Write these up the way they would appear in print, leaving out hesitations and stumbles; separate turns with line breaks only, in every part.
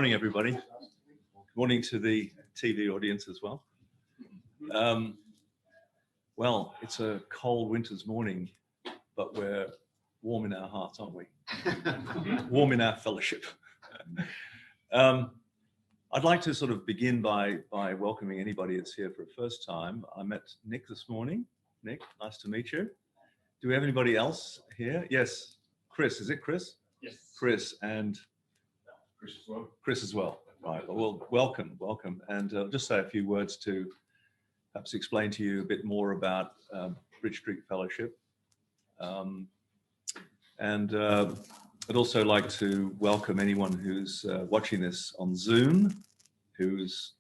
morning, everybody. Good morning to the TV audience as well. Well, it's a cold winter's morning, but we're warm in our hearts, aren't we? Warm in our fellowship. I'd like to sort of begin by welcoming anybody that's here for the first time. I met Nick this morning. Nick, nice to meet you. Do we have anybody else here? Yes, Chris. Is it Chris?
Yes.
Chris and
Chris as well.
Chris as well. Right. Well, welcome. And I'll just say a few words to perhaps explain to you a bit more about Bridge Street Fellowship. I'd also like to welcome anyone who's watching this on Zoom, who's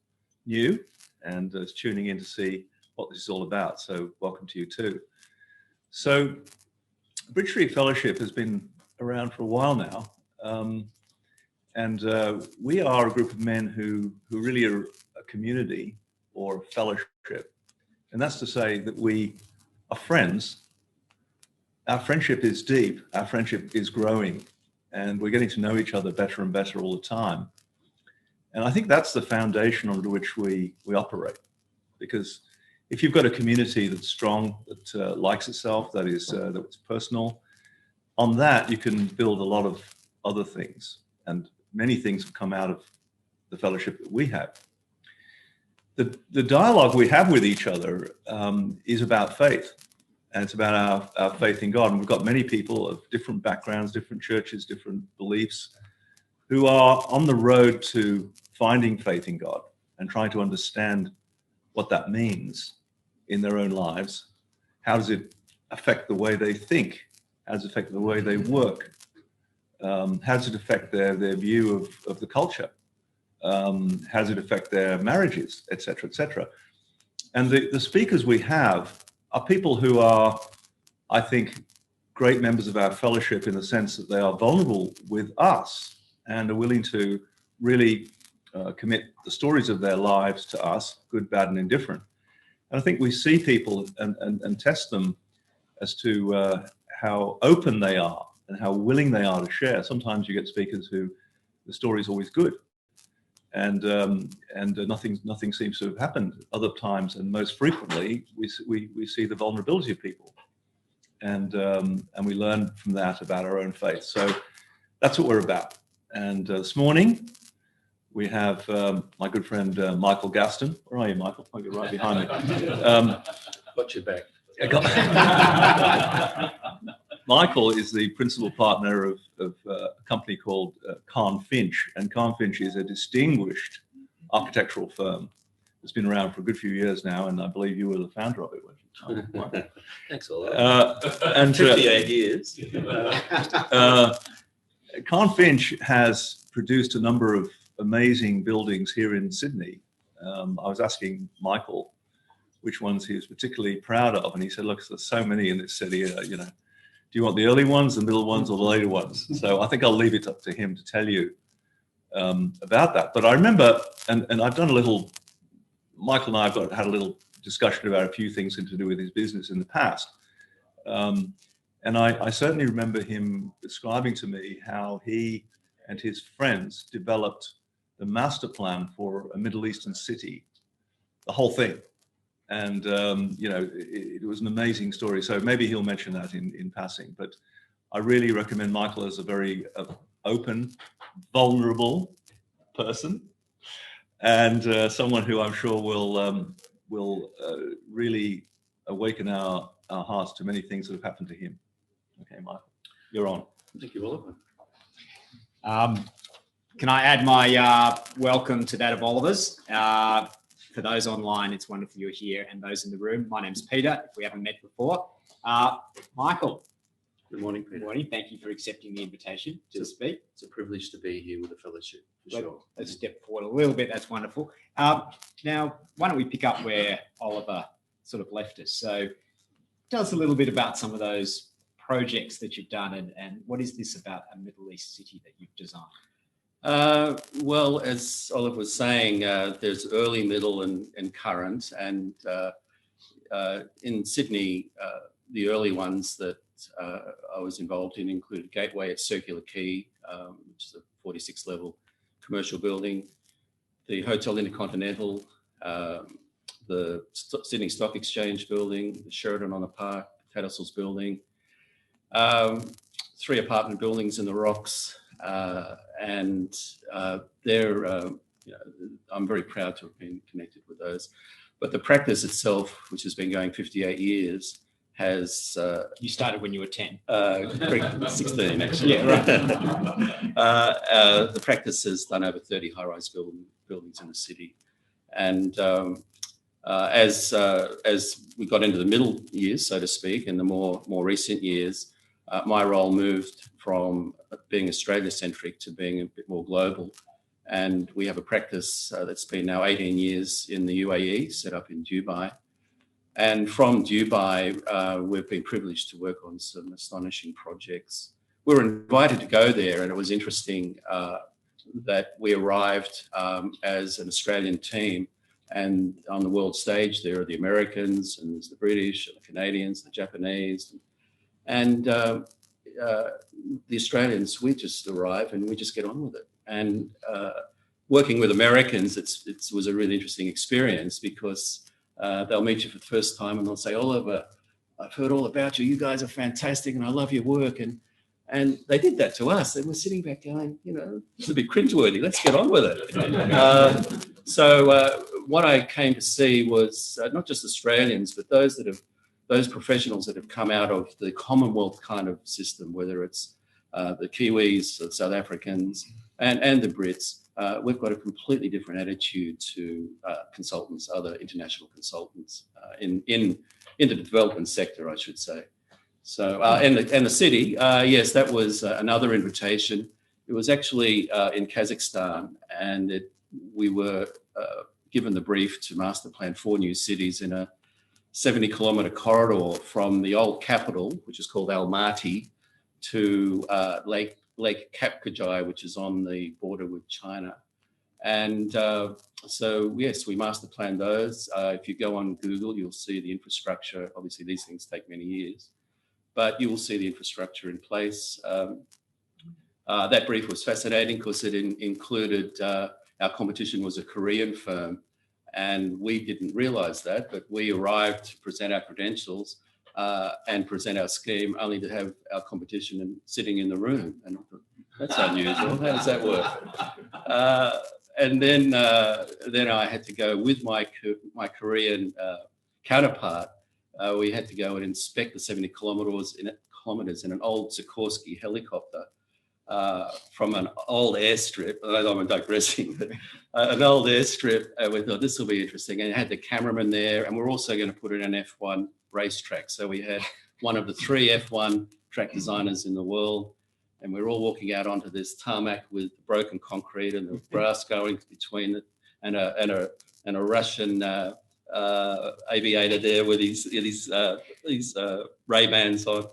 new and is tuning in to see what this is all about. So welcome to you too. So Bridge Street Fellowship has been around for a while now. We are a group of men who really are a community or a fellowship. And that's to say that we are friends. Our friendship is deep. Our friendship is growing. And we're getting to know each other better and better all the time. And I think that's the foundation under which we operate. Because if you've got a community that's strong, that likes itself, that's personal, on that you can build a lot of other things. And many things have come out of the fellowship that we have. The dialogue we have with each other is about faith. And it's about our faith in God. And we've got many people of different backgrounds, different churches, different beliefs, who are on the road to finding faith in God and trying to understand what that means in their own lives. How does it affect the way they think? How does it affect the way they work? How does it affect their view of the culture? How does it affect their marriages, et cetera, et cetera? And the speakers we have are people who are, I think, great members of our fellowship in the sense that they are vulnerable with us and are willing to really commit the stories of their lives to us, good, bad, and indifferent. And I think we see people and test them as to how open they are and how willing they are to share. Sometimes you get speakers who the story is always good, and nothing seems to have happened. Other times, and most frequently, we see the vulnerability of people, and we learn from that about our own faith. So that's what we're about. And this morning we have my good friend Michael Gaston. Where are you, Michael? Oh, you're right behind me.
Got your back.
Michael is the principal partner of a company called Kahn Finch, and Kahn Finch is a distinguished architectural firm that's been around for a good few years now, and I believe you were the founder of it, weren't you?
Thanks a lot.
And
58 years.
Kahn Finch has produced a number of amazing buildings here in Sydney. I was asking Michael which ones he was particularly proud of, and he said, look, there's so many in this city, do you want the early ones, the middle ones, or the later ones? So I think I'll leave it up to him to tell you about that. But I remember, and I've done a little, Michael and I have had a little discussion about a few things to do with his business in the past. And I certainly remember him describing to me how he and his friends developed the master plan for a Middle Eastern city, the whole thing. And, it was an amazing story. So maybe he'll mention that in passing. But I really recommend Michael as a very open, vulnerable person, and someone who I'm sure will really awaken our hearts to many things that have happened to him. Okay, Michael, you're on.
Thank you, Oliver.
Can I add my welcome to that of Oliver's? For those online, it's wonderful you're here, and those in the room, my name's Peter, if we haven't met before. Michael.
Good morning, Peter.
Good morning. Thank you for accepting the invitation to speak.
It's a privilege to be here with the fellowship, for sure.
Let's step forward a little bit. That's wonderful. Now, why don't we pick up where Oliver sort of left us? So tell us a little bit about some of those projects that you've done, and what is this about a Middle East city that you've designed?
Well, as Oliver was saying, there's early, middle, and current. And in Sydney, the early ones that I was involved in included Gateway at Circular Quay, which is a 46-level commercial building, the Hotel Intercontinental, the Sydney Stock Exchange building, the Sheraton on the Park, Tattersalls building, 3 apartment buildings in the Rocks, and I'm very proud to have been connected with those. But the practice itself, which has been going 58 years, has...
you started when you were 10.
16, actually.
Yeah, right.
The practice has done over 30 high-rise buildings in the city. And as we got into the middle years, so to speak, in the more recent years, my role moved from being Australia-centric to being a bit more global. And we have a practice that's been now 18 years in the UAE, set up in Dubai. And from Dubai, we've been privileged to work on some astonishing projects. We were invited to go there, and it was interesting that we arrived as an Australian team, and on the world stage there are the Americans, and there's the British, and the Canadians, the Japanese, and the Australians. We just arrive and we just get on with it. And working with Americans, it was a really interesting experience, because they'll meet you for the first time and they'll say, "Oliver, I've heard all about you. You guys are fantastic, and I love your work." And they did that to us, and we're sitting back going, it's a bit cringeworthy. Let's get on with it. So what I came to see was not just Australians, but those professionals that have come out of the Commonwealth kind of system, whether it's the Kiwis, the South Africans, and the Brits. We've got a completely different attitude to consultants, other international consultants in the development sector, I should say. So, and the city, yes, that was another invitation. It was actually in Kazakhstan, and we were given the brief to master plan 4 new cities in a 70-kilometre corridor from the old capital, which is called Almaty, to Lake Kapkajai, which is on the border with China. And so, yes, we master planned those. If you go on Google, you'll see the infrastructure. Obviously, these things take many years, but you will see the infrastructure in place. That brief was fascinating because it included, our competition was a Korean firm, and we didn't realise that, but we arrived to present our credentials and present our scheme, only to have our competition sitting in the room. And I thought, that's unusual. How does that work? And then I had to go with my Korean counterpart. We had to go and inspect the 70 kilometres in an old Sikorsky helicopter from an old airstrip. I'm digressing, but an old airstrip. We thought this will be interesting, and it had the cameraman there, and we're also going to put it in an F1 racetrack. So we had one of the 3 F1 track designers in the world, and we're all walking out onto this tarmac with broken concrete and the grass going between it, and a Russian aviator there with these Ray-Bans on.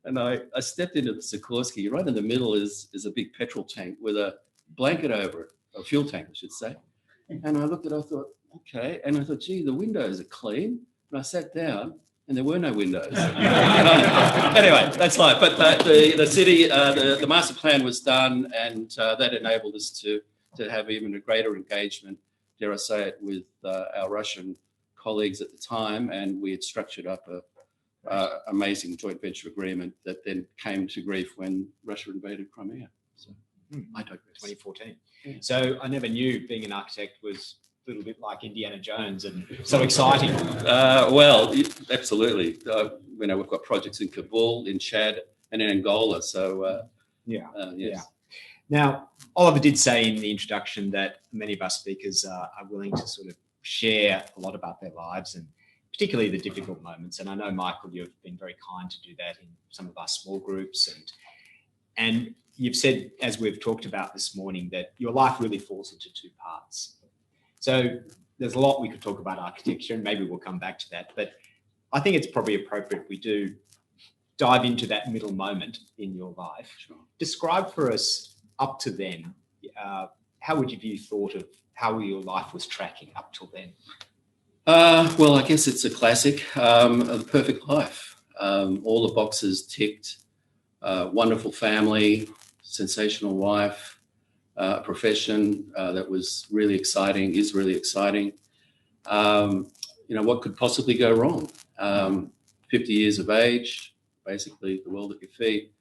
And I stepped into the Sikorsky. Right in the middle is a big petrol tank with a blanket over it, a fuel tank, I should say. And I looked at it, I thought, okay. And I thought, gee, the windows are clean. And I sat down, and there were no windows. Anyway, that's life. But the city, the master plan was done, and that enabled us to have even a greater engagement, dare I say it, with our Russian colleagues at the time. And we had structured up a amazing joint venture agreement that then came to grief when Russia invaded Crimea. So I digress.
2014. Yeah. So I never knew being an architect was a little bit like Indiana Jones and so exciting.
Well, absolutely. We've got projects in Kabul, in Chad, and in Angola. So yes.
Yeah. Now, Oliver did say in the introduction that many of our speakers are willing to sort of share a lot about their lives, and particularly the difficult moments. And I know, Michael, you've been very kind to do that in some of our small groups. And you've said, as we've talked about this morning, that your life really falls into 2 parts. So there's a lot we could talk about architecture, and maybe we'll come back to that. But I think it's probably appropriate we do dive into that middle moment in your life.
Sure.
Describe for us up to then, how would you thought of how your life was tracking up till then?
Well, I guess it's a classic of the perfect life. All the boxes ticked. Wonderful family, sensational wife, a profession that was really exciting, is really exciting. What could possibly go wrong? 50 years of age, basically the world at your feet.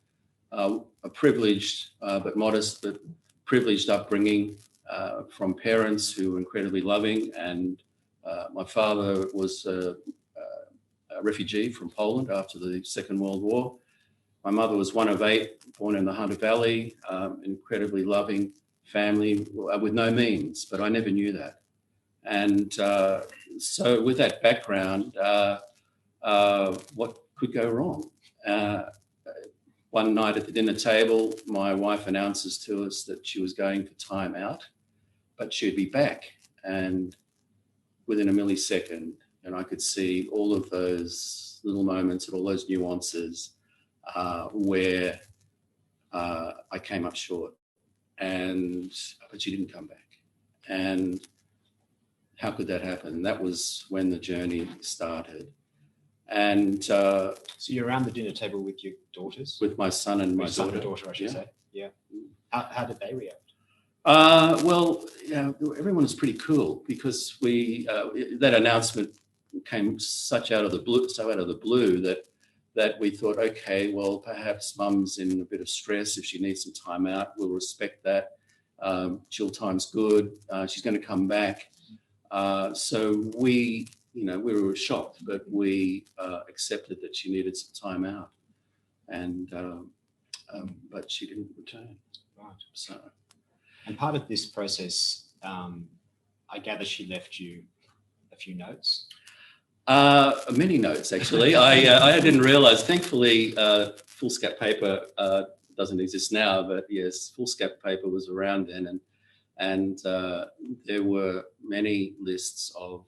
A privileged but modest, but privileged upbringing from parents who were incredibly loving. And my father was a refugee from Poland after the Second World War. My mother was one of 8, born in the Hunter Valley, incredibly loving family with no means, but I never knew that. And so with that background, what could go wrong? One night at the dinner table, my wife announces to us that she was going for time out, but she'd be back. And within a millisecond, and I could see all of those little moments and all those nuances where I came up short, but she didn't come back. And how could that happen? That was when the journey started. And
So you're around the dinner table with your daughters?
with my son and my
Your son
daughter.
and daughter, I should say. Yeah. How did they react?
Everyone was pretty cool because that announcement came so out of the blue that we thought, okay, well, perhaps mum's in a bit of stress. If she needs some time out, we'll respect that. Chill time's good. She's going to come back. So we were shocked, but we accepted that she needed some time out, and but she didn't return.
Right.
So,
and part of this process, I gather she left you a few notes.
Many notes, actually. I didn't realise. Thankfully, foolscap paper doesn't exist now, but yes, foolscap paper was around then, and there were many lists of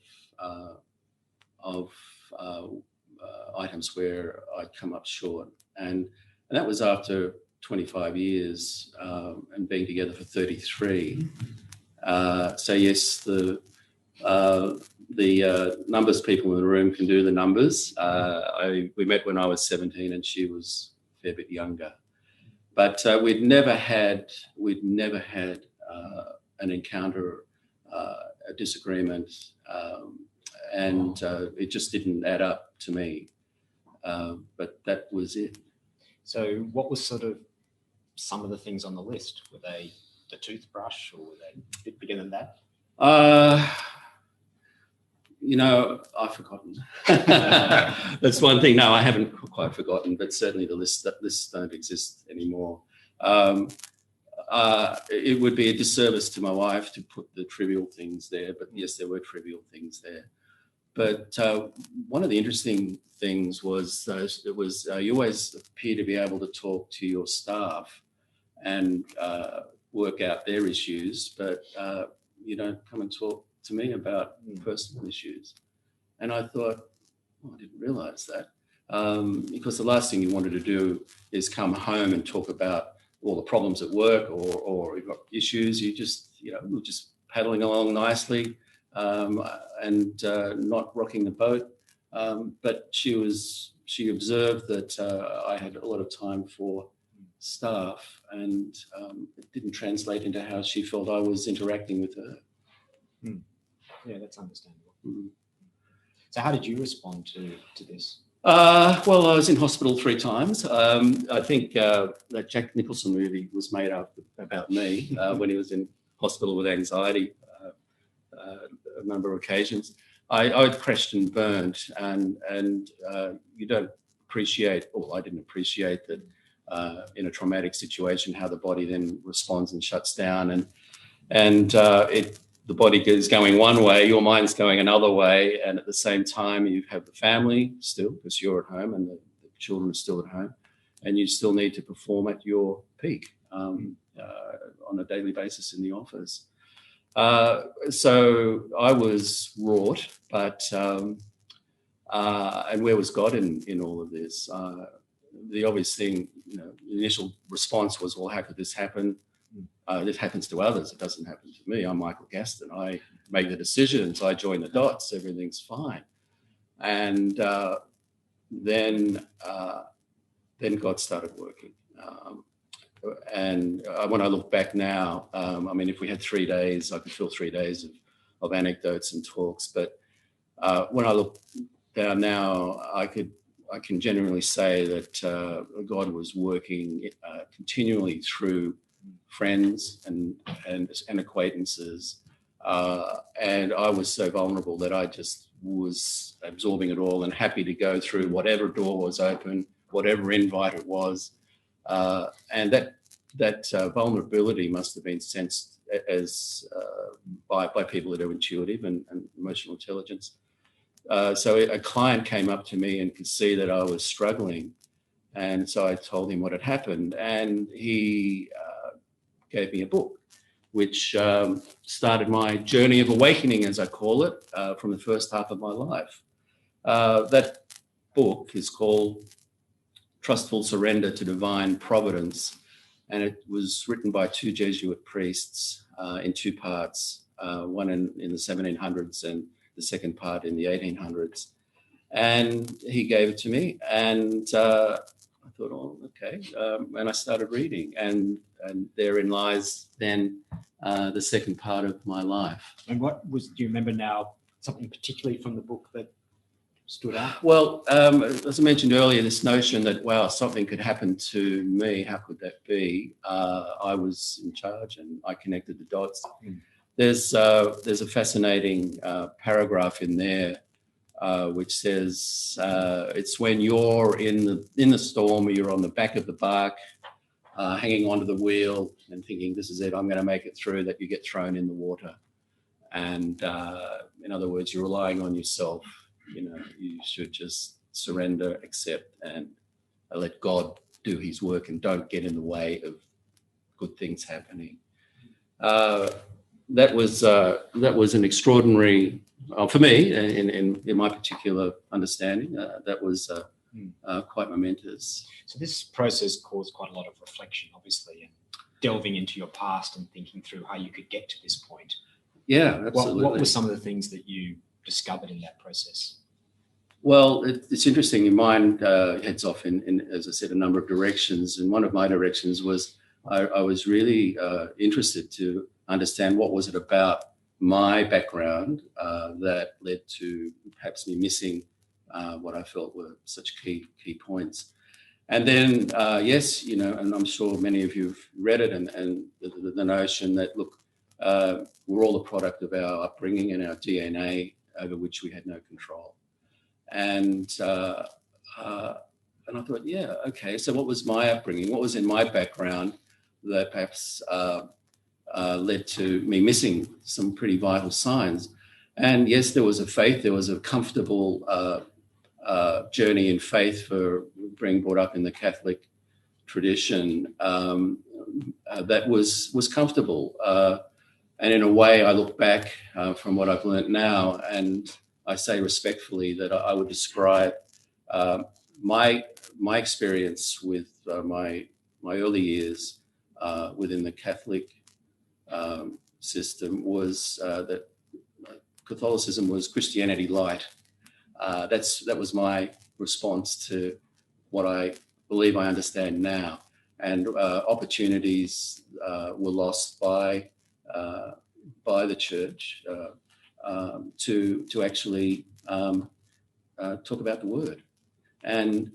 items where I'd come up short, and that was after 25 years and being together for 33. So yes, the numbers people in the room can do the numbers. We met when I was 17 and she was a fair bit younger, but we'd never had an encounter, a disagreement, and it just didn't add up to me. But that was it.
So what was sort of some of the things on the list? Were they the toothbrush, or were they a bit bigger than that?
I've forgotten. That's one thing. No, I haven't quite forgotten, but certainly the lists don't exist anymore. It would be a disservice to my wife to put the trivial things there, but yes, there were trivial things there. But one of the interesting things was you always appear to be able to talk to your staff and work out their issues, but you don't come and talk to me about personal issues. And I thought, I didn't realise that, because the last thing you wanted to do is come home and talk about all the problems at work or you've got issues. You just, we're just paddling along nicely and not rocking the boat. But she observed that I had a lot of time for staff, and it didn't translate into how she felt I was interacting with her.
Yeah, that's understandable.
Mm.
So how did you respond to this?
Well, I was in hospital 3 times. I think that Jack Nicholson movie was made up about me when he was in hospital with anxiety a number of occasions. I crashed and burned, and you don't appreciate, or I didn't appreciate that in a traumatic situation how the body then responds and shuts down, and the body is going one way, your mind's going another way, and at the same time you have the family still, because you're at home and the children are still at home, and you still need to perform at your peak on a daily basis in the office. So I was wrought, but and where was God in all of this? The obvious thing, the initial response was, well, how could this happen? This happens to others. It doesn't happen to me. I'm Michael Gaston. I make the decisions. I join the dots. Everything's fine. And then God started working. when I look back now, I mean, if we had 3 days, I could fill 3 days of anecdotes and talks. But when I look down now, I can genuinely say that God was working continually through friends and acquaintances, and I was so vulnerable that I just was absorbing it all and happy to go through whatever door was open, whatever invite it was, and that vulnerability must have been sensed as by people that are intuitive and emotional intelligence. So a client came up to me and could see that I was struggling, and so I told him what had happened, and he gave me a book, which started my journey of awakening, as I call it, from the first half of my life. That book is called Trustful Surrender to Divine Providence, and it was written by 2 Jesuit priests in 2 parts, one in the 1700s and the second part in the 1800s. And he gave it to me, and I thought, oh, okay. And I started reading, and therein lies then the second part of my life.
And do you remember now something particularly from the book that stood out?
Well, as I mentioned earlier, this notion that, wow, something could happen to me, how could that be? I was in charge and I connected the dots. There's a fascinating paragraph in there which says it's when you're in the storm, or you're on the back of the bark, hanging onto the wheel and thinking, this is it, I'm going to make it through, that you get thrown in the water. And in other words, you're relying on yourself. You should just surrender, accept, and let God do his work, and don't get in the way of good things happening. That was an extraordinary, for me, in my particular understanding, that was quite momentous.
So this process caused quite a lot of reflection, obviously, and delving into your past and thinking through how you could get to this point.
Yeah, absolutely.
What were some of the things that you discovered in that process?
Well, it's interesting. Your mind heads off in, as I said, a number of directions. And one of my directions was I was really interested to understand what was it about my background that led to perhaps me missing what I felt were such key points. And then, yes, and I'm sure many of you have read it, and the notion that, look, we're all a product of our upbringing and our DNA over which we had no control. And I thought, yeah, okay, so what was my upbringing? What was in my background that perhaps led to me missing some pretty vital signs? And yes, there was a faith, there was a comfortable journey in faith for being brought up in the Catholic tradition that was comfortable. And in a way, I look back from what I've learned now, and I say respectfully that I would describe my experience with my early years within the Catholic system was that Catholicism was Christianity light. That was my response to what I believe I understand now, and opportunities were lost by the church to actually talk about the word. And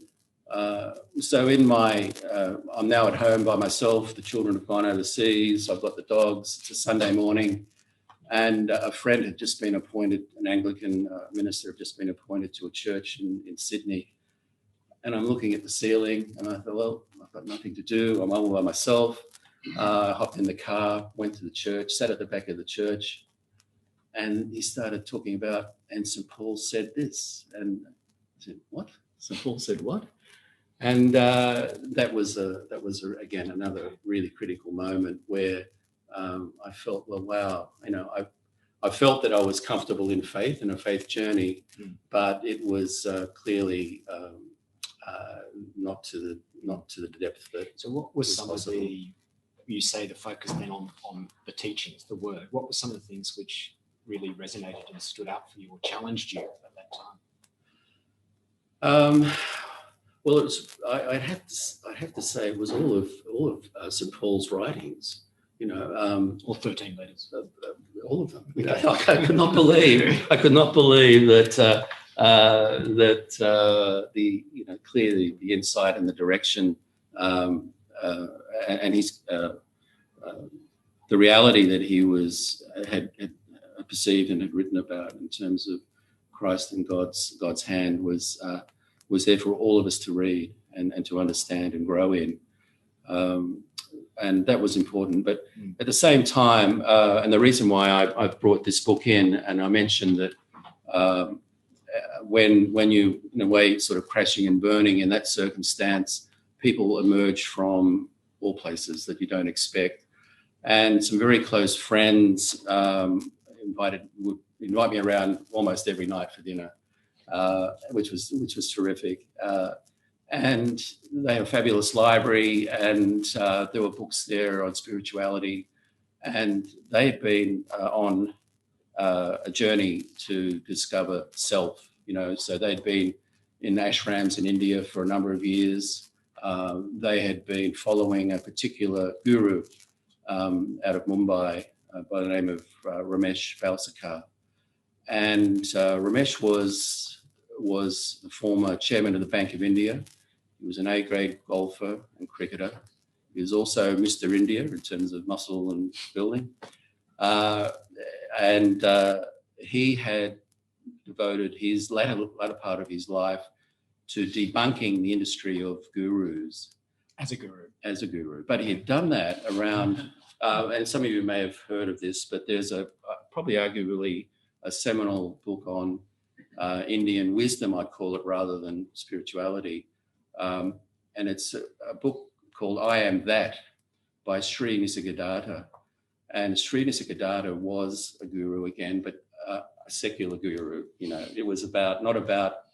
so I'm now at home by myself. The children have gone overseas. I've got the dogs. It's a Sunday morning. And a friend had just been appointed, an Anglican minister had just been appointed to a church in Sydney. And I'm looking at the ceiling and I thought, well, I've got nothing to do. I'm all by myself. Hopped in the car, went to the church, sat at the back of the church. And he started talking about, and St. Paul said this. And I said, what? St. Paul said what? And that was again, another really critical moment where I felt, well, wow, I felt that I was comfortable in faith and a faith journey, but it was clearly not to the depth that.
So what was some possible. Of you say the focus then on the teachings, the word, what were some of the things which really resonated and stood out for you or challenged you at that time?
Well, I'd have to say it was all of St. Paul's writings. You know,
All 13 letters.
all of them. You know, I could not believe that clearly the insight and the direction and his the reality that he had perceived and had written about in terms of Christ and God's hand was there for all of us to read and to understand and grow in. And that was important. But at the same time, and the reason why I've brought this book in, and I mentioned that when you, in a way, sort of crashing and burning in that circumstance, people emerge from all places that you don't expect. And some very close friends would invite me around almost every night for dinner, which was terrific. And they have a fabulous library, and there were books there on spirituality. And they had been on a journey to discover self, you know. So they'd been in ashrams in India for a number of years. They had been following a particular guru out of Mumbai by the name of Ramesh Balsekar. And Ramesh was the former chairman of the Bank of India. He was an A-grade golfer and cricketer. He was also Mr. India in terms of muscle and building. And he had devoted his latter part of his life to debunking the industry of gurus.
As a guru.
But he had done that around, and some of you may have heard of this, but there's probably arguably a seminal book on Indian wisdom, I'd call it, rather than spirituality. And it's a book called I Am That by Sri Nisargadatta. And Sri Nisargadatta was a guru again, but a secular guru. You know, it was not about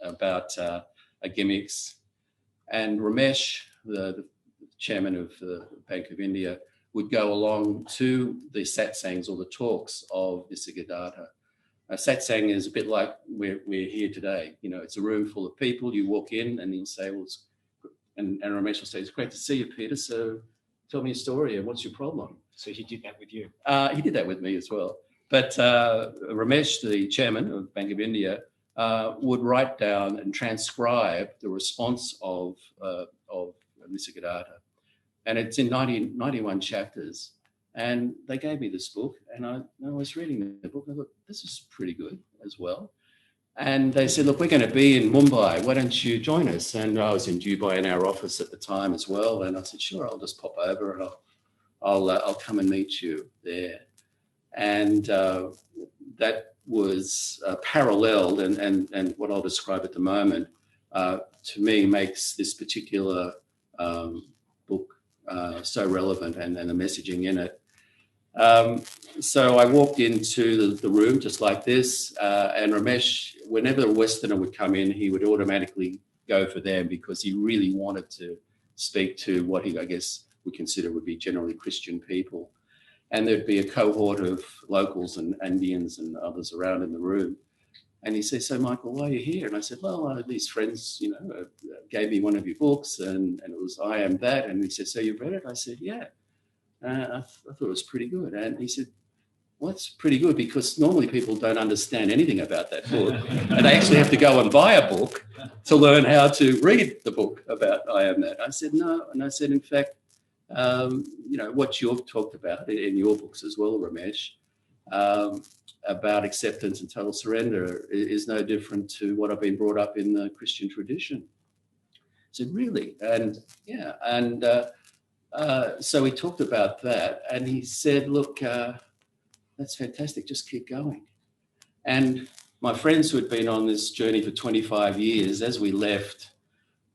gimmicks. And Ramesh, the chairman of the Bank of India, would go along to the satsangs or the talks of Nisargadatta. A satsang is a bit like we're here today. You know, it's a room full of people. You walk in and you say, well, and Ramesh will say, it's great to see you, Peter. So tell me a story and what's your problem?
So he did that with you?
He did that with me as well. But Ramesh, the chairman of Bank of India, would write down and transcribe the response of Nisargadatta. And it's in 91 chapters. And they gave me this book, and I was reading the book, and I thought, this is pretty good as well. And they said, look, we're going to be in Mumbai. Why don't you join us? And I was in Dubai in our office at the time as well. And I said, sure, I'll just pop over and I'll come and meet you there. And that was paralleled, and what I'll describe at the moment, to me, makes this particular book so relevant, and the messaging in it. So I walked into the room just like this, and Ramesh, whenever a Westerner would come in, he would automatically go for them because he really wanted to speak to what he, I guess, would consider would be generally Christian people. And there'd be a cohort of locals and Indians and others around in the room. And he said, so Michael, why are you here? And I said, well, these friends, you know, gave me one of your books, and it was I Am That. And he said, so you've read it? I said, yeah. I thought it was pretty good. And he said, well, it's pretty good because normally people don't understand anything about that book. And they actually have to go and buy a book to learn how to read the book about I Am That. I said, no. And I said, in fact, you know, what you've talked about in your books as well, Ramesh, about acceptance and total surrender is no different to what I've been brought up in the Christian tradition. I said, really? And yeah. And so we talked about that, and he said, look, that's fantastic. Just keep going. And my friends who had been on this journey for 25 years, as we left,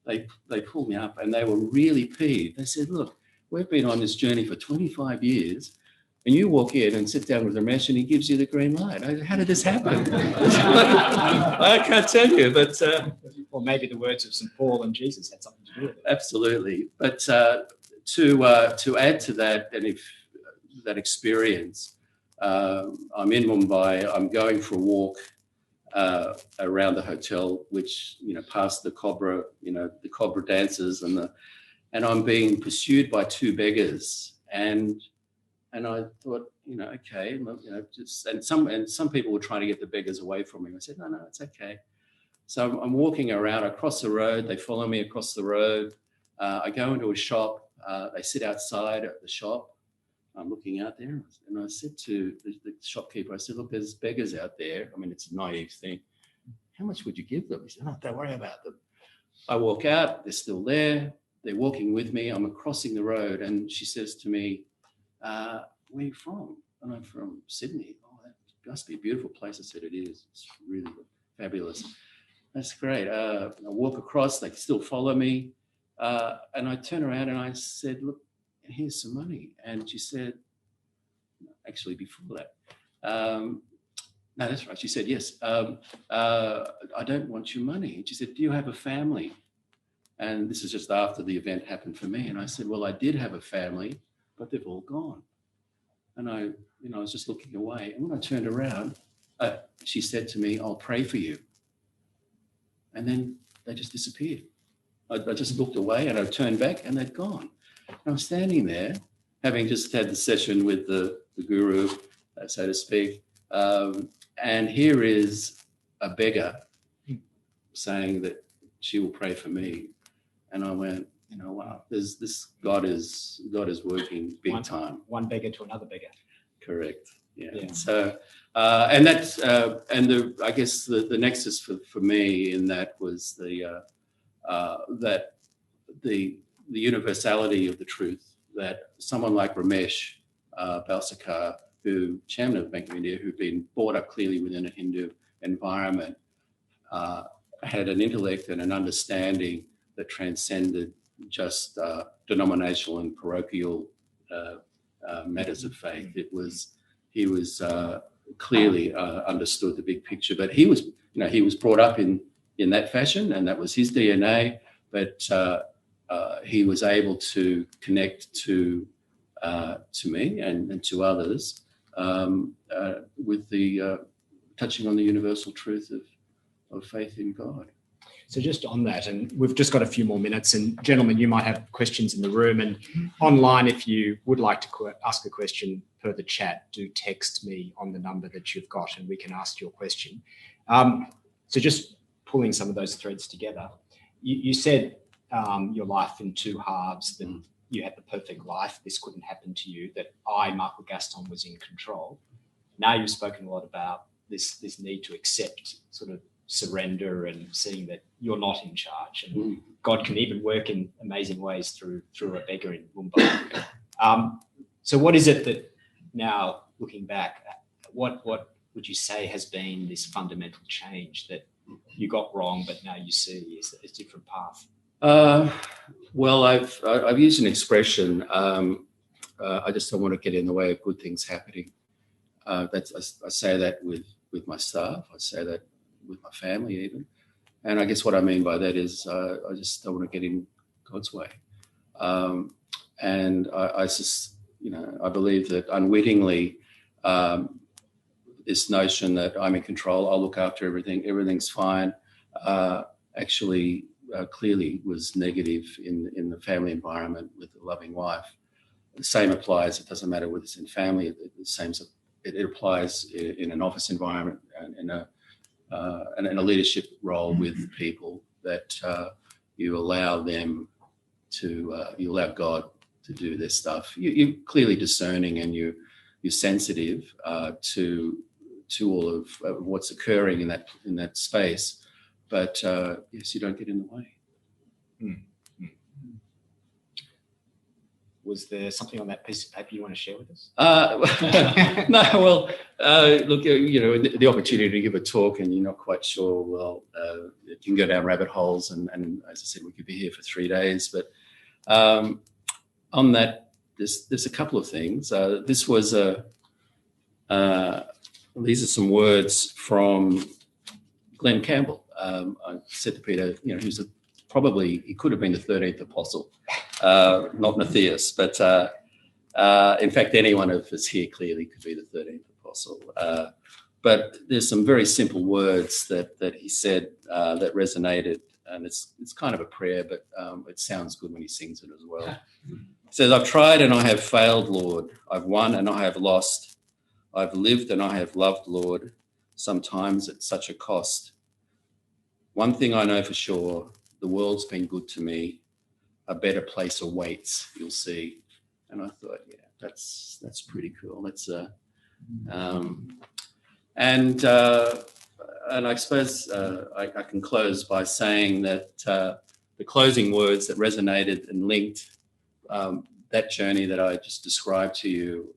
they pulled me up and they were really peeved. They said, look, we've been on this journey for 25 years, and you walk in and sit down with Ramesh and he gives you the green light. How did this happen? I can't tell you, but...
or maybe the words of St. Paul and Jesus had something to do with it.
Absolutely. But to add to that, and if that experience, I'm in Mumbai, I'm going for a walk, around the hotel, which, past the cobra, the cobra dancers and I'm being pursued by two beggars. And I thought, okay, well, and some people were trying to get the beggars away from me. I said, no, it's okay. So I'm walking around, I cross the road, they follow me across the road. I go into a shop, they sit outside at the shop. I'm looking out there, and I said to the shopkeeper, I said, look, there's beggars out there. I mean, it's a naive thing. How much would you give them? He said, oh, don't worry about them. I walk out, they're still there. They're walking with me. I'm crossing the road, and she says to me, where are you from? And I'm from Sydney. Oh, that must be a beautiful place. I said, it is. It's really fabulous. That's great. I walk across, they still follow me. And I turn around and I said, look, here's some money. And she said, actually before that, no, that's right. She said, yes, I don't want your money. And she said, do you have a family? And this is just after the event happened for me. And I said, well, I did have a family, but they've all gone. And I was just looking away. And when I turned around, she said to me, I'll pray for you. And then they just disappeared. I just looked away and I turned back and they'd gone. And I'm standing there, having just had the session with the guru, so to speak. And here is a beggar saying that she will pray for me. And I went, wow, this God is working big time.
One beggar to another beggar.
Correct. Yeah. So, and that's I guess the nexus for me in that was the universality of the truth, that someone like Ramesh Balsekar, who chairman of Bank of India, who'd been brought up clearly within a Hindu environment, had an intellect and an understanding that transcended just denominational and parochial matters of faith. He was clearly understood the big picture, but he was brought up in that fashion, and that was his DNA. But he was able to connect to me and to others with the touching on the universal truth of faith in God.
So just on that, and we've just got a few more minutes, and gentlemen, you might have questions in the room and online. If you would like to ask a question per the chat, do text me on the number that you've got and we can ask your question. So just pulling some of those threads together, you said your life in two halves, that you had the perfect life, this couldn't happen to you, that I, Michael Gaston, was in control. Now you've spoken a lot about this need to accept, sort of surrender, and seeing that you're not in charge, and God can even work in amazing ways through a beggar in Mumbai. So what is it that now, looking back, what would you say has been this fundamental change that you got wrong, but now you see is a different path?
Well, I've used an expression. I just don't want to get in the way of good things happening. I say that with my staff. I say that with my family even. And I guess what I mean by that is I just don't want to get in God's way. And I just, I believe that unwittingly, this notion that I'm in control, I'll look after everything, everything's fine, actually clearly was negative in the family environment with a loving wife. The same applies, it doesn't matter whether it's in family, it applies in an office environment and in a leadership role with people, that you allow them to, you allow God to do their stuff. You're clearly discerning, and you're sensitive to all of what's occurring in that space. But yes, you don't get in the way.
Was there something on that piece of paper you want to share with us?
No, well, look, the opportunity to give a talk and you're not quite sure, well, you can go down rabbit holes, and as I said, we could be here for 3 days. But on that, there's a couple of things. This was these are some words from Glenn Campbell. I said to Peter, who's he could have been the 13th apostle, not Matthias, but in fact, any one of us here clearly could be the 13th apostle. but there's some very simple words that he said that resonated, and it's kind of a prayer, but it sounds good when he sings it as well. He says, "I've tried and I have failed, Lord. I've won and I have lost. I've lived and I have loved, Lord, sometimes at such a cost. One thing I know for sure, the world's been good to me. A better place awaits, you'll see." And I thought, yeah, that's pretty cool. That's and I suppose I can close by saying that the closing words that resonated and linked that journey that I just described to you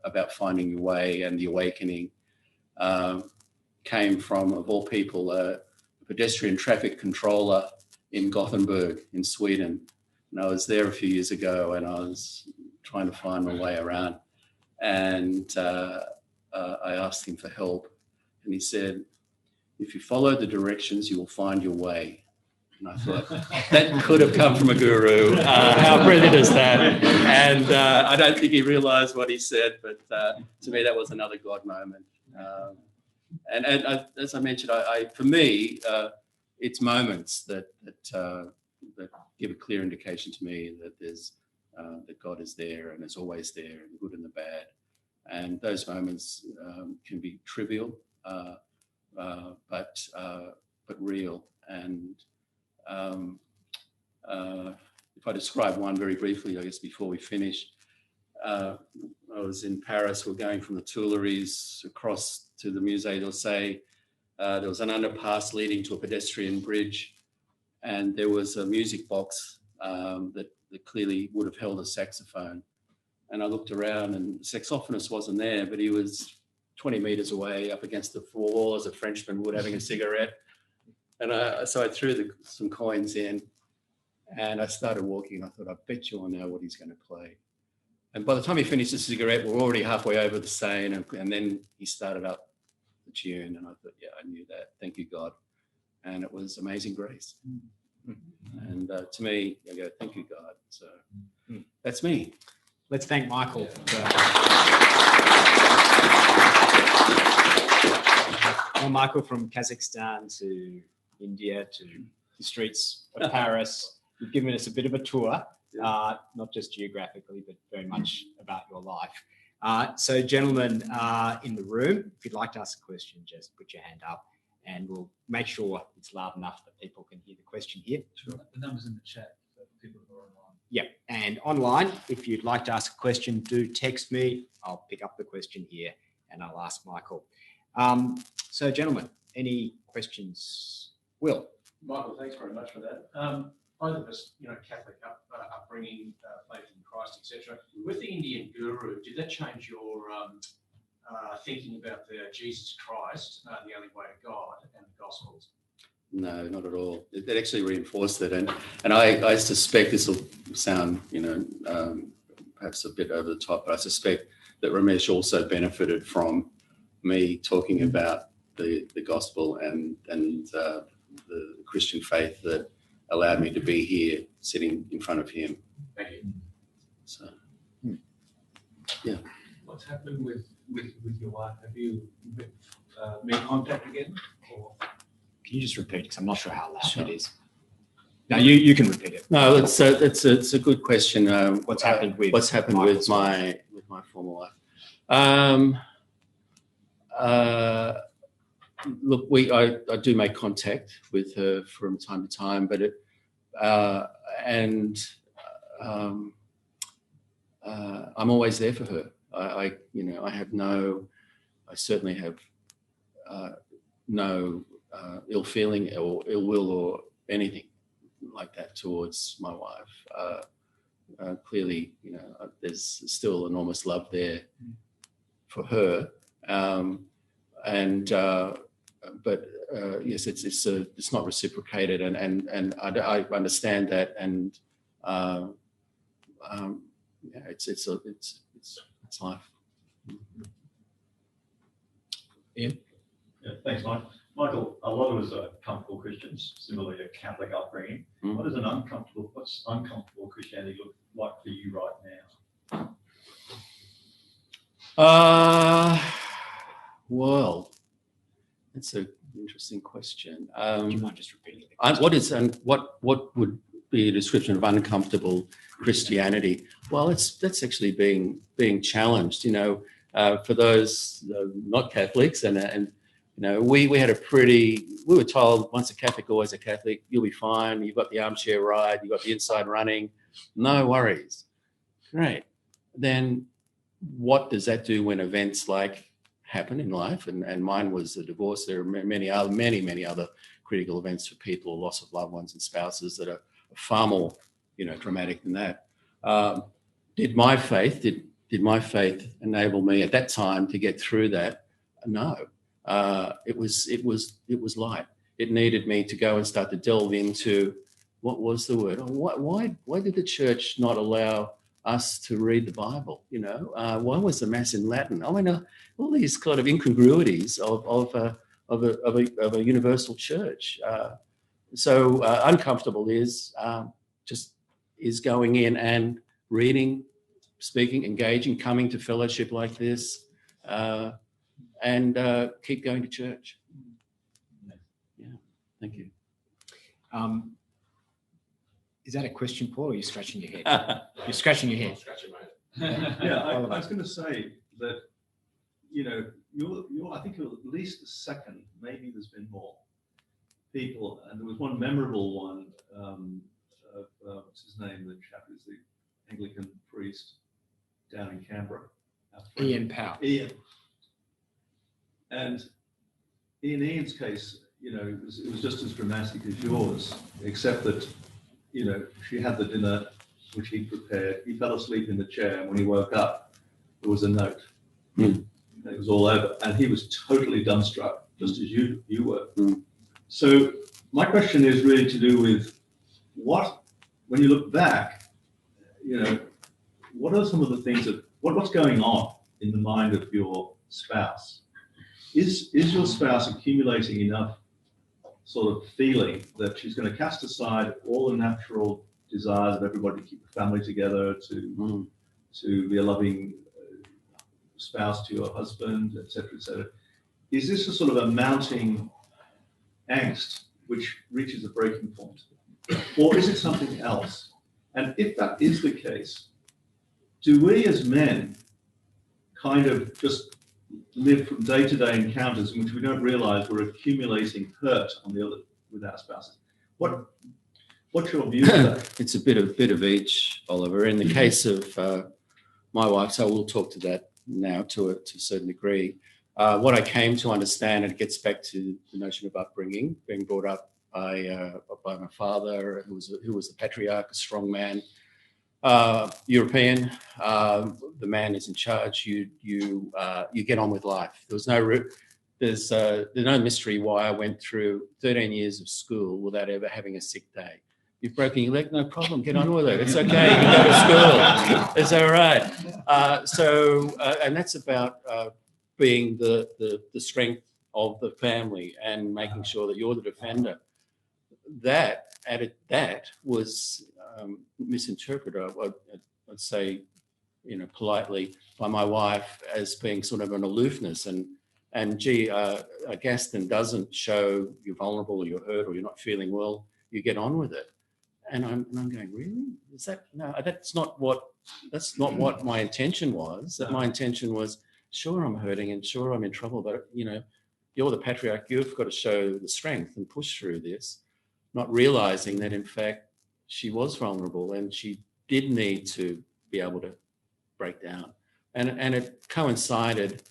about finding your way and the awakening came from, of all people, a pedestrian traffic controller in Gothenburg in Sweden. And I was there a few years ago and I was trying to find my way around. And I asked him for help. And he said, "If you follow the directions, you will find your way." And I thought, that could have come from a guru. How brilliant is that? And I don't think he realized what he said, but to me, that was another God moment. And as I mentioned, for me, it's moments that give a clear indication to me that that God is there and is always there, in the good and the bad. And those moments can be trivial, but real. And if I describe one very briefly, I guess before we finish, I was in Paris. We're going from the Tuileries across to the Musée d'Orsay. There was an underpass leading to a pedestrian bridge, and there was a music box that clearly would have held a saxophone. And I looked around, and the saxophonist wasn't there, but he was 20 metres away up against the wall as a Frenchman would, having a cigarette. And so I threw some coins in, and I started walking. I thought, I bet you I know what he's going to play. And by the time he finished the cigarette, we're already halfway over the Seine, and then he started up the tune, and I thought, yeah, I knew that. Thank you, God. And it was Amazing Grace. And to me, I go, thank you, God. So that's me.
Let's thank Michael. Well, Michael, from Kazakhstan to India to the streets of Paris, you've given us a bit of a tour, not just geographically, but very much about your life. So, gentlemen in the room, if you'd like to ask a question, just put your hand up and we'll make sure it's loud enough that people can hear the question here.
Sure. The number's in the chat for people who are online.
Yep. And online, if you'd like to ask a question, do text me. I'll pick up the question here and I'll ask Michael. So, gentlemen, any questions? Will?
Michael, thanks very much for that. Both of us, Catholic upbringing, faith in Christ, etc. With the Indian guru, did that change your thinking about the Jesus Christ, the only way to God, and the Gospels?
No, not at all. It actually reinforced it, and I suspect this will sound, perhaps a bit over the top, but I suspect that Ramesh also benefited from me talking about the gospel and the Christian faith that allowed me to be here, sitting in front of him.
Thank you.
So, yeah.
What's happened with your wife? Have you made contact again? Or?
Can you just repeat? Because I'm not sure how loud it is. No, you can repeat it.
No, it's a good question.
What's happened with
my former wife? Look, I do make contact with her from time to time, but I'm always there for her. I certainly have no ill feeling or ill will or anything like that towards my wife. Clearly, there's still enormous love there for her, but yes, it's not reciprocated, and I understand that, and it's life.
Ian?
Yeah, thanks, Mike. Michael, a lot of us are comfortable Christians, similarly to Catholic upbringing. What's uncomfortable Christianity look like for you right now?
Well, That's an interesting question.
Do you mind just repeating it?
What would be a description of uncomfortable Christianity? Well, that's actually being challenged. For those not Catholics, and we were told once a Catholic, always a Catholic. You'll be fine. You've got the armchair ride. You've got the inside running. No worries. Great. Then what does that do when events like happen in life? And mine was a divorce. There are many other critical events for people, loss of loved ones and spouses that are far more, dramatic than that. Did my faith enable me at that time to get through that? No. It was light. It needed me to go and start to delve into what was the word. Why did the church not allow us to read the Bible? Why was the Mass in Latin? I mean, all these kind of incongruities of a universal church. So uncomfortable is going in and reading, speaking, engaging, coming to fellowship like this, and keep going to church. Yeah, thank you.
Is that a question, Paul, or are you scratching your head? You're scratching your head.
Yeah, I was going to say that, you're I think you're at least the second, maybe there's been more people, and there was one memorable one what's his name, the chap who's the Anglican priest down in Canberra.
Ian Powell.
Ian. And in Ian's case, it was just as dramatic as yours, except that, she had the dinner which he prepared. He fell asleep in the chair, and when he woke up, there was a note.
Mm.
It was all over, and he was totally dumbstruck, just as you were.
Mm.
So my question is really to do with when you look back, what are some of the things what's going on in the mind of your spouse? Is your spouse accumulating enough sort of feeling that she's going to cast aside all the natural desires of everybody to keep the family together, to be a loving spouse to your husband, etc., etc.? Is this a sort of a mounting angst which reaches a breaking point, or is it something else? And if that is the case, do we as men kind of just live from day-to-day encounters in which we don't realize we're accumulating hurt with our spouses? What's your view of that?
It's a bit of each, Oliver. In the case of my wife, so we'll talk to that now to a certain degree. What I came to understand, and it gets back to the notion of upbringing, being brought up by my father, who was the patriarch, a strong man, European. The man is in charge. You get on with life. There's no mystery why I went through 13 years of school without ever having a sick day. You've broken your leg, no problem. Get on with it. It's okay. You can go to school. It's all right. And that's about being the strength of the family and making sure that you're the defender. That was misinterpreted, I'd say, politely, by my wife as being sort of an aloofness. And Gaston doesn't show you're vulnerable or you're hurt or you're not feeling well. You get on with it. And I'm going, really? Is that no? That's not what my intention was. That my intention was, sure, I'm hurting and sure I'm in trouble, but you're the patriarch. You've got to show the strength and push through this. Not realizing that in fact she was vulnerable and she did need to be able to break down. And it coincided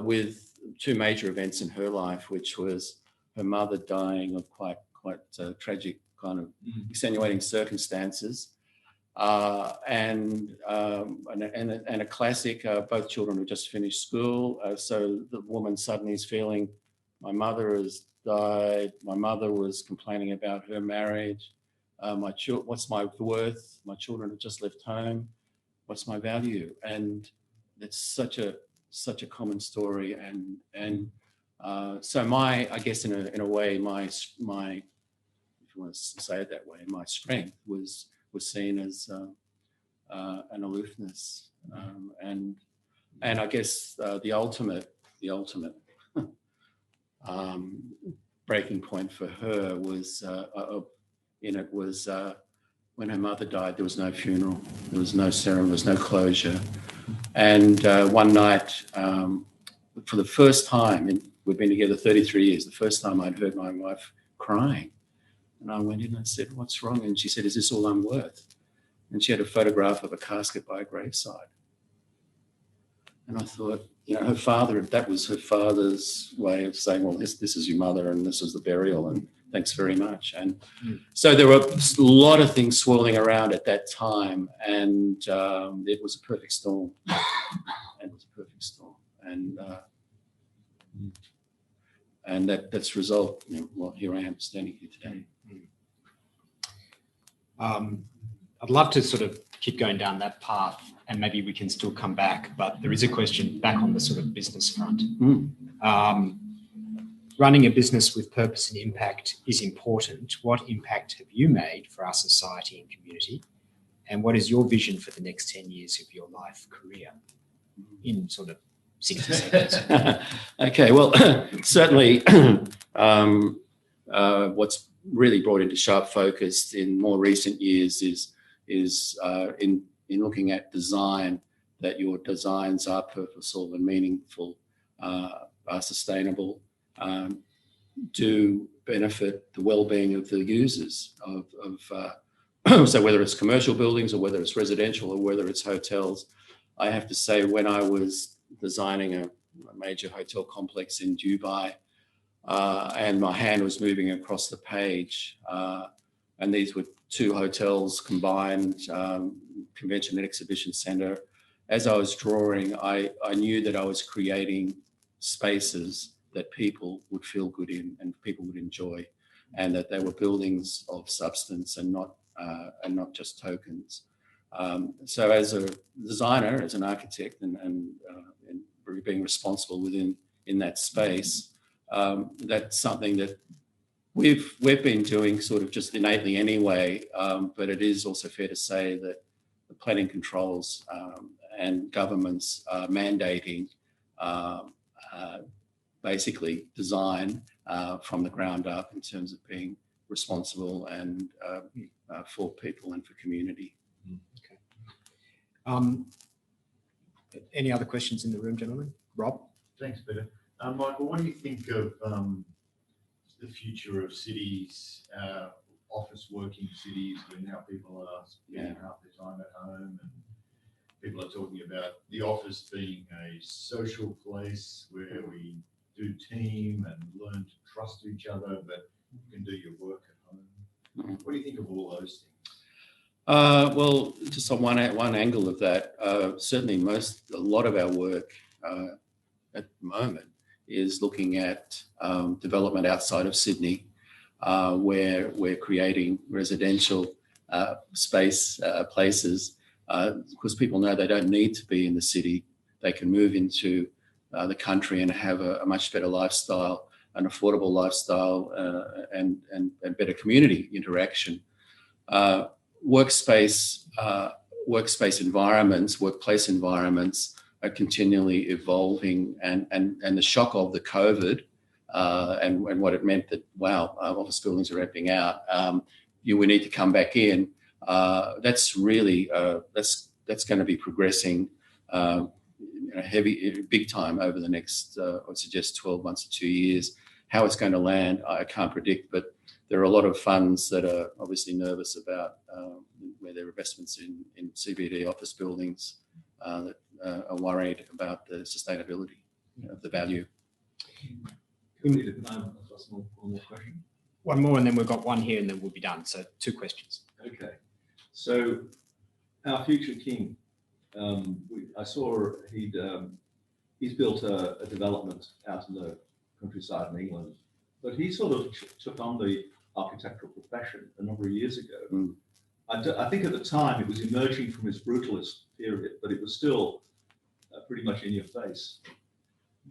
with two major events in her life, which was her mother dying of quite tragic kind of extenuating circumstances, and a classic. Both children had just finished school, so the woman suddenly is feeling, my mother has died. My mother was complaining about her marriage. What's my worth? My children have just left home. What's my value? And it's such a common story. And so I guess in a way, my if you want to say it that way, my strength was seen as an aloofness, and I guess the ultimate breaking point for her was when her mother died. There was no funeral, there was no ceremony, there was no closure. And one night, for the first time, and we've been together 33 years, the first time I'd heard my wife crying. And I went in and said, "What's wrong?" And she said, "Is this all I'm worth?" And she had a photograph of a casket by a graveside. And I thought, her father, that was her father's way of saying, well, this is your mother and this is the burial and thanks very much. And so there were a lot of things swirling around at that time, and it was a perfect storm. And that's result, well, here I am standing here today.
I'd love to sort of keep going down that path, and maybe we can still come back, but there is a question back on the sort of business front. Running a business with purpose and impact is important. What impact have you made for our society and community? And what is your vision for the next 10 years of your life career in sort of 60 seconds?
Okay, well, certainly what's really brought into sharp focus in more recent years is in looking at design, that your designs are purposeful and meaningful, are sustainable, do benefit the well-being of the users so whether it's commercial buildings or whether it's residential or whether it's hotels. I have to say, when I was designing a major hotel complex in Dubai, and my hand was moving across the page, and these were two hotels combined, convention and exhibition centre. As I was drawing, I knew that I was creating spaces that people would feel good in and people would enjoy, and that they were buildings of substance and not just tokens. So as a designer, as an architect, and being responsible in that space, that's something that we've been doing sort of just innately anyway, but it is also fair to say that the planning controls and governments are mandating basically design from the ground up in terms of being responsible and for people and for community.
Okay. Any other questions in the room, gentlemen? Rob?
Thanks, Peter. Michael, what do you think of the future of cities, office working cities, when now people are spending half their time at home, and people are talking about the office being a social place where we do team and learn to trust each other, but you can do your work at home. What do you think of all those things?
Well, just on one angle of that, certainly a lot of our work at the moment is looking at development outside of Sydney, where we're creating residential space places, because people know they don't need to be in the city. They can move into the country and have a much better lifestyle, an affordable lifestyle, and better community interaction. Workplace environments, workplace environments are continually evolving, and the shock of the COVID and what it meant that, wow, office buildings are ramping out. We need to come back in. That's really that's going to be progressing big time over the next, I would suggest 12 months to 2 years. How it's going to land, I can't predict, but there are a lot of funds that are obviously nervous about where their investments in CBD office buildings that are worried about the sustainability of the value.
One more, and then we've got one here, and then we'll be done. So 2 questions.
Okay. So our future king, I saw he's built a development out in the countryside in England, but he sort of took on the architectural profession a number of years ago. I think at the time it was emerging from his brutalist period, but it was still pretty much in your face.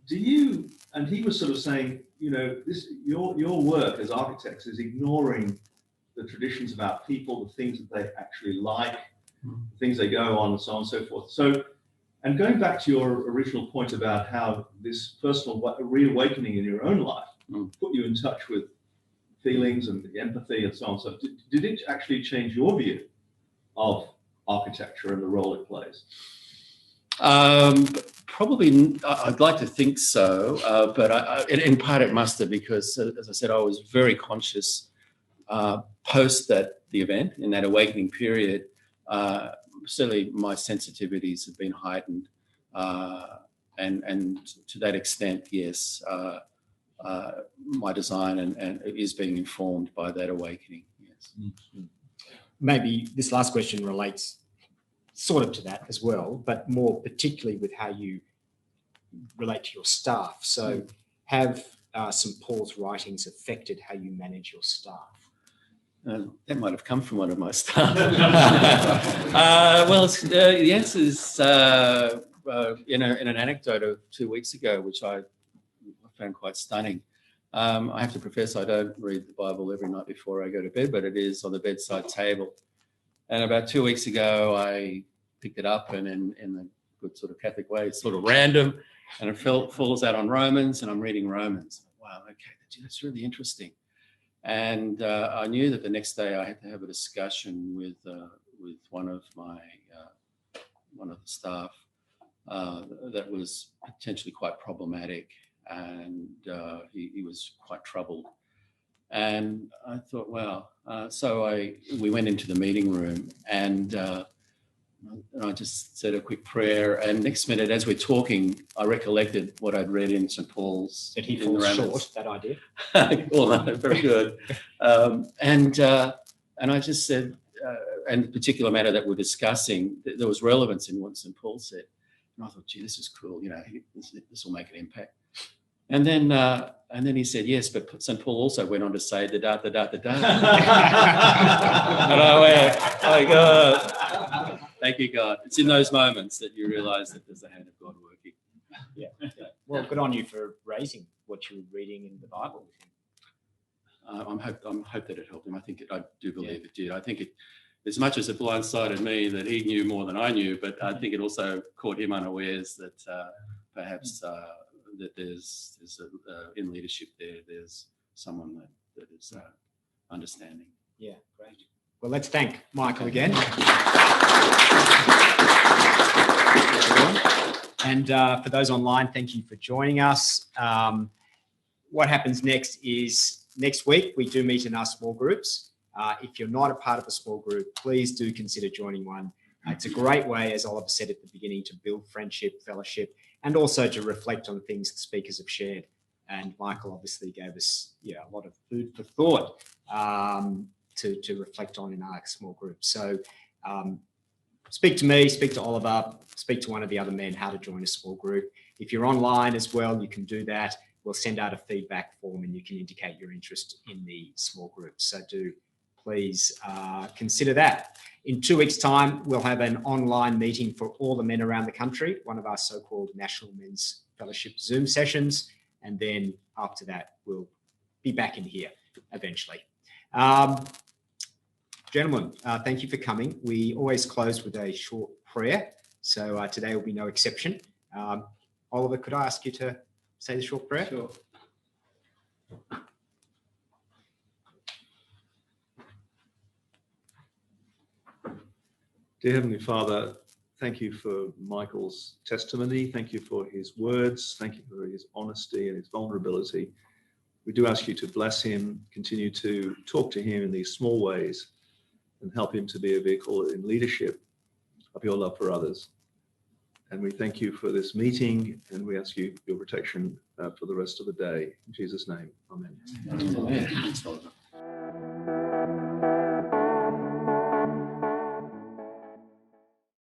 And he was sort of saying, your work as architects is ignoring the traditions about people, the things that they actually like, the things they go on, and so on and so forth. So, and going back to your original point about how this personal reawakening in your own life put you in touch with feelings and the empathy and so on. So did it actually change your view of architecture and the role it plays?
Probably, I'd like to think so, but in part it must have, because, as I said, I was very conscious post the event, in that awakening period. Certainly my sensitivities have been heightened, and to that extent, yes, my design and is being informed by that awakening. Yes.
Mm-hmm. Maybe this last question relates sort of to that as well, but more particularly with how you relate to your staff. So have St. Paul's writings affected how you manage your staff?
That might have come from one of my staff. The answer is in an anecdote of 2 weeks ago, which I found quite stunning. I have to profess I don't read the Bible every night before I go to bed, but it is on the bedside table. And about 2 weeks ago, I picked it up, and in the good sort of Catholic way, it's sort of random, and it falls out on Romans, and I'm reading Romans. Wow, okay, that's really interesting. And I knew that the next day I had to have a discussion with one of the staff that was potentially quite problematic, and he was quite troubled. And I thought, wow. So we went into the meeting room, and I just said a quick prayer. And next minute, as we're talking, I recollected what I'd read in St. Paul's.
Did he fall short, that idea?
Well, no, very good. And I just said, and the particular matter that we're discussing, there was relevance in what St. Paul said. And I thought, gee, this is cool. This will make an impact. And then he said, yes, but St. Paul also went on to say da da da da da da. And I went, oh my God, thank you, God. It's in those moments that you realise that there's the hand of God working.
Yeah. Well, good on you for raising what you were reading in the Bible.
I'm hope that it helped him. I do believe it did. I think it, as much as it blindsided me that he knew more than I knew, but I think it also caught him unawares that perhaps that there's in leadership there's someone that is understanding.
Yeah, great. Well, let's thank Michael again. And for those online, thank you for joining us. What happens next is next week we do meet in our small groups. If you're not a part of a small group, please do consider joining one. It's a great way, as Oliver said at the beginning, to build friendship, fellowship, and also to reflect on things the speakers have shared. And Michael obviously gave us a lot of food for thought to reflect on in our small group. So speak to me, speak to Oliver, speak to one of the other men how to join a small group. If you're online as well, you can do that. We'll send out a feedback form and you can indicate your interest in the small group. So do please consider that. In 2 weeks' time, we'll have an online meeting for all the men around the country, one of our so-called National Men's Fellowship Zoom sessions. And then after that, we'll be back in here eventually. Gentlemen, thank you for coming. We always close with a short prayer. So today will be no exception. Oliver, could I ask you to say the short prayer?
Sure.
Dear Heavenly Father, thank you for Michael's testimony. Thank you for his words. Thank you for his honesty and his vulnerability. We do ask you to bless him, continue to talk to him in these small ways and help him to be a vehicle in leadership of your love for others. And we thank you for this meeting, and we ask you your protection for the rest of the day. In Jesus' name, amen.
Amen.